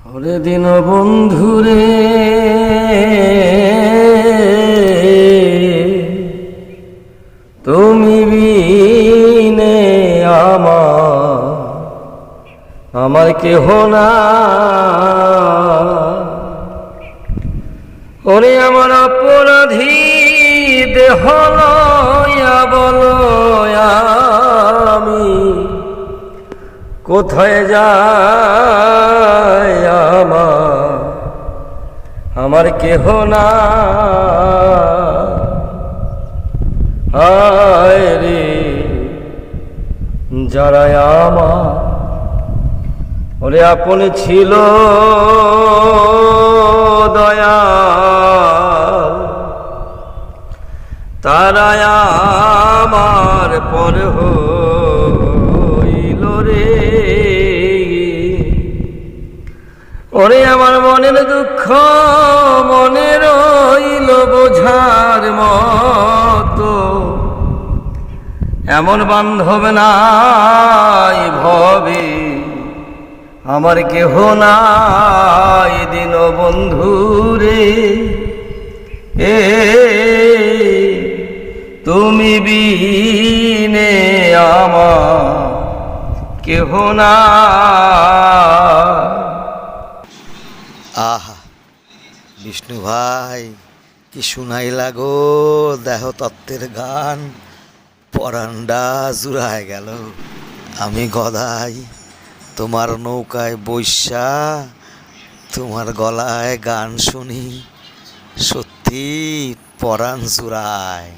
ওরে দিন বন্ধুরে তুমি বিনে আমার কেহ না। ওরে আমার অপরাধী দেহ লয়া বলো আমি কোথায় যাই আমার কেহ না। হায় রে যারা ওরে আপন ছিল দয়া তারা আমার পর হইল রে। ওরে আমার মনের দুঃখ মনে রইল বোঝার মতো, এমন বান্ধব নাই ভবে আমার কেহ নাই দিন বন্ধুরে। তুমি বিনে আমার কেহ না। আহা বিষ্ণু ভাই কি শুনাইলা গো দেহ তত্ত্বের গান, পরান্ডা জুড়ায় গেল। আমি গদাই তোমার নৌকায় বৈশা তোমার গলায় গান শুনি, সত্যি পরাণ জুড়ায়।